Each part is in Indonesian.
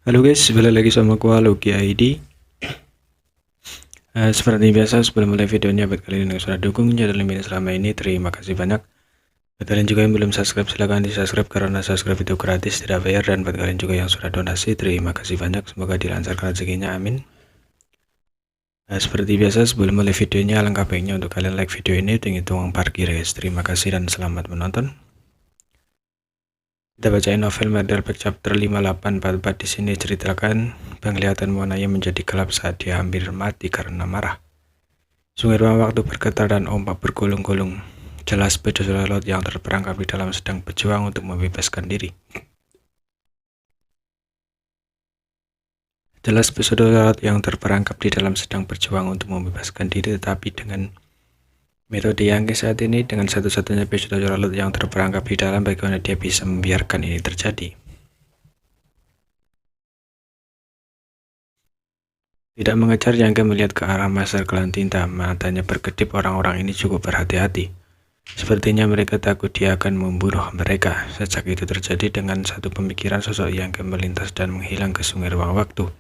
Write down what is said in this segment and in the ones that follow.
Halo guys, balik lagi sama gua Logi ID. Seperti biasa sebelum mulai videonya, buat kalian yang sudah dukung channel ini selama ini, terima kasih banyak. Buat kalian juga yang belum subscribe, silahkan di subscribe karena subscribe itu gratis, tidak bayar. Dan buat kalian juga yang sudah donasi, terima kasih banyak, semoga dilancarkan rezekinya, amin. Seperti biasa sebelum mulai videonya, alangkah baiknya untuk kalian like video ini, hitung parkir guys. Terima kasih dan selamat menonton. Kita bacain novel Murder Back chapter 5844. Di sini ceritakan penglihatan Monaya menjadi gelap saat dia hampir mati karena marah. Sungai ruang waktu bergetar dan ombak bergulung-gulung. Jelas pejuang laut yang terperangkap di dalam sedang berjuang untuk membebaskan diri. Jelas pejuang laut yang terperangkap di dalam sedang berjuang untuk membebaskan diri, tetapi dengan metode yang saat ini, dengan satu-satunya pejuang laut yang terperangkap di dalam, bagaimana dia bisa membiarkan ini terjadi? Tidak mengejar, Yangga melihat ke arah Master Klan Tinta. Matanya berkedip. Orang-orang ini cukup berhati-hati. Sepertinya mereka takut dia akan membunuh mereka. Sejak itu terjadi, dengan satu pemikiran sosok Yangga melintas dan menghilang ke sungai ruang waktu.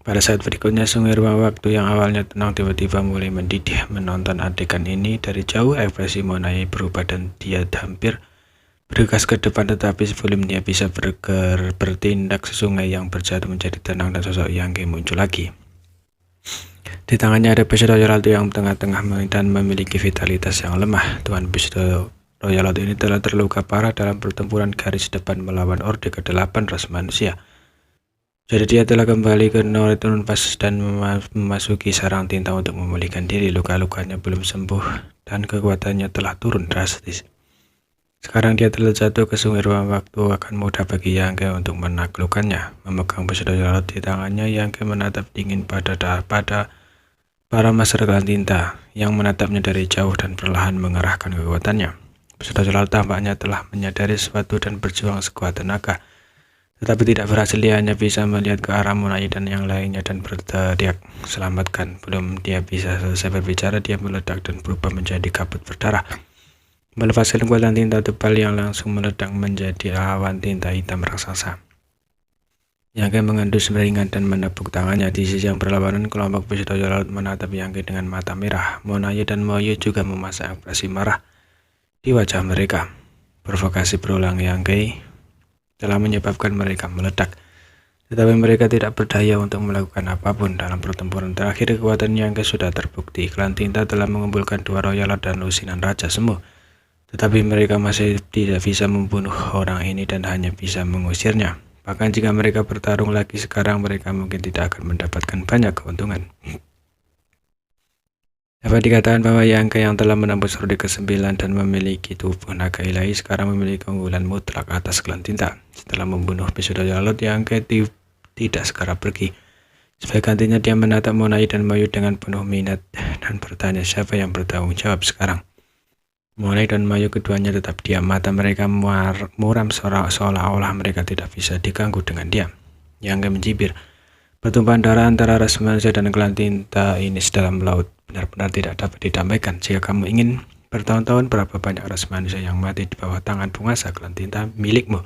Pada saat berikutnya, sungai ruang waktu yang awalnya tenang tiba-tiba mulai mendidih. Menonton adegan ini dari jauh, ekspresi Monaya berubah dan dia hampir bergegas ke depan, tetapi sebelum dia bisa bertindak, sungai yang berjatuh menjadi tenang dan sosok Yangga muncul lagi. Di tangannya ada pistol Royal yang tengah-tengah dan memiliki vitalitas yang lemah. Tuan pistol Royal ini telah terluka parah dalam pertempuran garis depan melawan Orde ke-8 ras manusia. Jadi dia telah kembali ke Northern Pass dan memasuki sarang tinta untuk memulihkan diri. Luka-lukanya belum sembuh dan kekuatannya telah turun drastis. Sekarang dia telah jatuh ke sungai ruang waktu. Akan mudah bagi Yangga untuk menaklukkannya. Memegang pistol laut di tangannya, Yangga menatap dingin pada para Master Klan Tinta yang menatapnya dari jauh dan perlahan mengerahkan kekuatannya. Pistol laut tampaknya telah menyadari sesuatu dan berjuang sekuat tenaga. Tetapi tidak berhasil. Dia hanya bisa melihat ke arah Monaya dan yang lainnya dan berteriak, "Selamatkan!" Belum dia bisa selesai berbicara, dia meledak dan berubah menjadi kabut berdarah, melepaskan kekuatan tinta tebal yang langsung meledak menjadi awan tinta hitam raksasa. Yangga mengendus ringan dan menepuk tangannya. Di sisi yang berlawanan, kelompok pistol laut menatap Yangga dengan mata merah. Monaya dan Moyo juga memasang ekspresi marah di wajah mereka. Provokasi berulang Yangga telah menyebabkan mereka meledak, tetapi mereka tidak berdaya untuk melakukan apapun. Dalam pertempuran terakhir, kekuatan Yangga sudah terbukti. Klan Tinta telah mengumpulkan 2 Royal dan lusinan Raja Semu, tetapi mereka masih tidak bisa membunuh orang ini dan hanya bisa mengusirnya. Bahkan jika mereka bertarung lagi sekarang, mereka mungkin tidak akan mendapatkan banyak keuntungan. Dapat dikatakan bahwa Yangga yang telah menembus Orde ke-9 dan memiliki tubuh naga ilahi sekarang memiliki keunggulan mutlak atas Klan Tinta. Setelah membunuh pistol laut, Yangga tidak segera pergi. Sebagai gantinya, dia menatap Monaya dan Moyo dengan penuh minat dan bertanya siapa yang bertanggung jawab sekarang. Monaya dan Moyo keduanya tetap diam. Mata mereka muram seolah-olah mereka tidak bisa diganggu dengan diam. Yangga mencibir. Pertumpahan darah antara ras manusia dan Klan Tinta ini sedalam laut benar-benar tidak dapat didamaikan. Jika kamu ingin bertahun-tahun, berapa banyak ras manusia yang mati di bawah tangan penguasa Klan Tinta milikmu?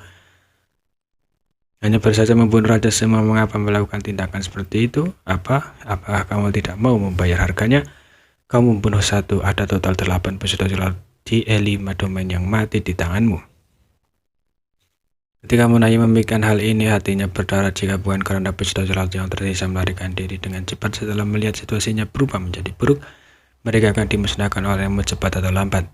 Hanya baru saja membunuh Raja Semu. Mengapa melakukan tindakan seperti itu? Apakah kamu tidak mau membayar harganya? Kamu membunuh satu, ada total 8 pistol di E5 domain yang mati di tanganmu. Ketika Monaya memikirkan hal ini, hatinya berdarah. Jika bukan karena pistol laut yang tersisa melarikan diri dengan cepat setelah melihat situasinya berubah menjadi buruk, mereka akan dimusnahkan olehmu cepat atau lambat.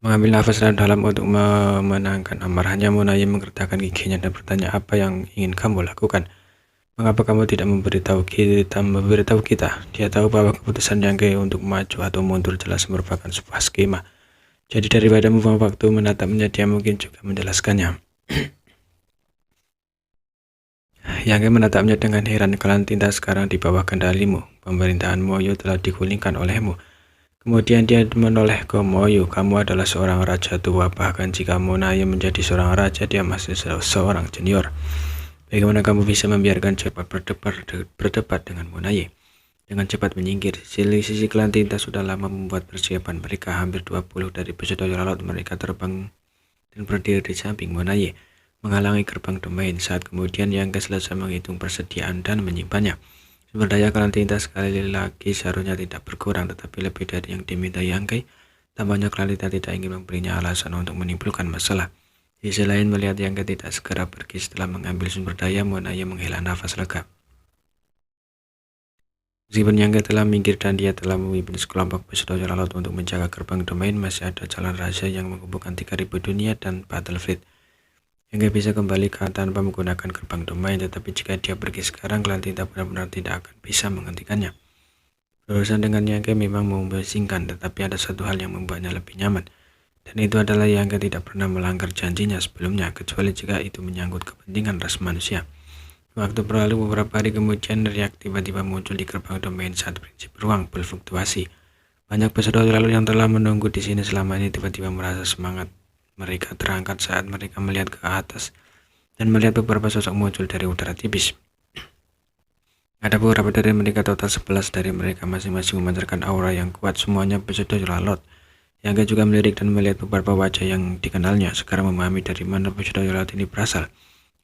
Mengambil nafas dalam untuk memenangkan amarahnya, Monaya menggertakkan giginya dan bertanya, apa yang ingin kamu lakukan? Mengapa kamu tidak memberitahu kita? Dia tahu bahwa keputusan Yangga untuk maju atau mundur jelas merupakan sebuah skema. Jadi daripada membuang waktu menatapnya, dia mungkin juga menjelaskannya. Yangga menatapnya dengan heran. Klan Tinta sekarang di bawah kendalimu. Pemerintahan Moyo telah digulingkan olehmu. Kemudian dia menoleh ke Moyo. Kamu adalah seorang raja tua. Bahkan jika Monaya menjadi seorang raja, dia masih seorang junior. Bagaimana kamu bisa membiarkan cepat berdebat dengan Monaya? Dengan cepat menyingkir. Sisi Klan Tinta sudah lama membuat persiapan. Mereka hampir 20 dari pistol laut. Mereka terbang dan berdiri di samping Monaya. menghalangi gerbang domain. Saat kemudian Yangke selesai menghitung persediaan dan menyimpannya. Sumber daya klan tinta sekali lagi seharusnya tidak berkurang, tetapi lebih dari yang diminta Yangke. Tampaknya klan tinta tidak ingin memberinya alasan untuk menimbulkan masalah. Di sisi lain, melihat Yangke tidak segera pergi setelah mengambil sumber daya, Monaya menghela nafas lega. Meskipun Yangke telah minggir dan dia telah memimpin sekelompok pesuruh laut untuk menjaga gerbang domain, masih ada jalan rahasia yang menghubungkan 3000 dunia dan Battlefleet. Yangke bisa kembali ke tanpa menggunakan gerbang domain, tetapi jika dia pergi sekarang, klan tinta benar-benar tidak akan bisa menghentikannya. Berurusan dengan Yangke memang memusingkan, tetapi ada satu hal yang membuatnya lebih nyaman, dan itu adalah Yangke tidak pernah melanggar janjinya sebelumnya, kecuali jika itu menyangkut kepentingan ras manusia. Waktu berlalu beberapa hari kemudian, Riak tiba-tiba muncul di gerbang domain saat prinsip ruang berfluktuasi. Banyak peserta lalu yang telah menunggu di sini selama ini tiba-tiba merasa semangat mereka terangkat saat mereka melihat ke atas dan melihat beberapa sosok muncul dari udara tipis. Ada beberapa dari mereka, total 11 dari mereka masing-masing memancarkan aura yang kuat, semuanya peserta laut. Yangke juga melirik dan melihat beberapa wajah yang dikenalnya. Sekarang memahami dari mana peserta laut ini berasal.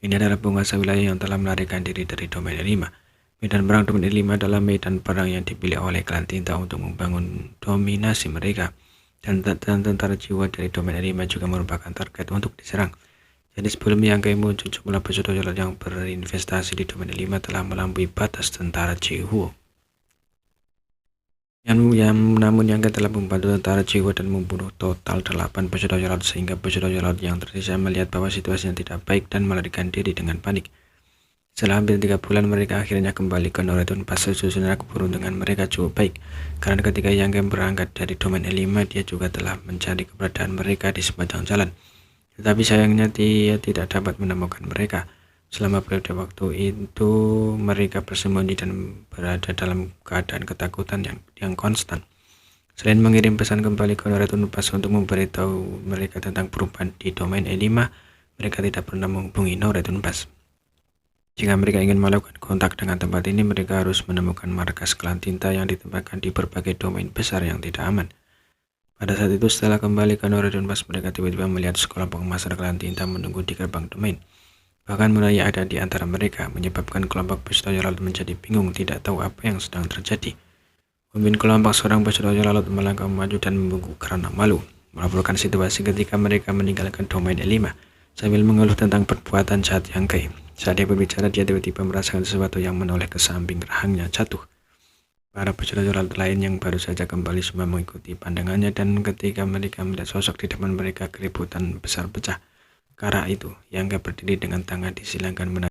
Ini adalah penguasa wilayah yang telah melarikan diri dari domain 5. Medan perang domain 5 adalah medan perang yang dipilih oleh klan tinta untuk membangun dominasi mereka. Dan tentara jiwa dari domain 5 juga merupakan target untuk diserang. Jadi sebelum Yangke muncul, jumlah pesuruh yang berinvestasi di domain 5 telah melampaui batas tentara Jihuo. Namun Yangke telah membantu tentara Jihuo dan membunuh total 8 pesuruh laut, sehingga pesuruh laut yang tersisa melihat bahwa situasinya tidak baik dan melarikan diri dengan panik. Setelah hampir 3 bulan, mereka akhirnya kembali ke Noreton Pass. Sejujurnya keberuntungan mereka cukup baik, karena ketika Yangke berangkat dari domain 5, dia juga telah mencari keberadaan mereka di sepanjang jalan. Tetapi sayangnya dia tidak dapat menemukan mereka. Selama periode waktu itu, mereka bersembunyi dan berada dalam keadaan ketakutan yang konstan. Selain mengirim pesan kembali ke Noreton Pass untuk memberitahu mereka tentang perubahan di domain E5, mereka tidak pernah menghubungi Noreton Pass. Jika mereka ingin melakukan kontak dengan tempat ini, mereka harus menemukan markas klan tinta yang ditempatkan di berbagai domain besar yang tidak aman. Pada saat itu, setelah kembali ke Noreton Pass, mereka tiba-tiba melihat sekelompok master klan tinta menunggu di gerbang domain. Bahkan Monaya ada di antara mereka, menyebabkan kelompok pesuruh laut menjadi bingung, tidak tahu apa yang sedang terjadi. Pemimpin kelompok seorang pesuruh laut melangkah maju dan membungkuk karena malu, melaporkan situasi ketika mereka meninggalkan domain E5, sambil mengeluh tentang perbuatan jahat Yangke. Saat dia berbicara, dia tiba-tiba merasakan sesuatu yang menoleh ke samping rahangnya jatuh. Para pesuruh laut lain yang baru saja kembali semua mengikuti pandangannya, dan ketika mereka melihat sosok di depan mereka, keributan besar pecah. Kala itu, Yangke berdiri dengan tangan disilangkan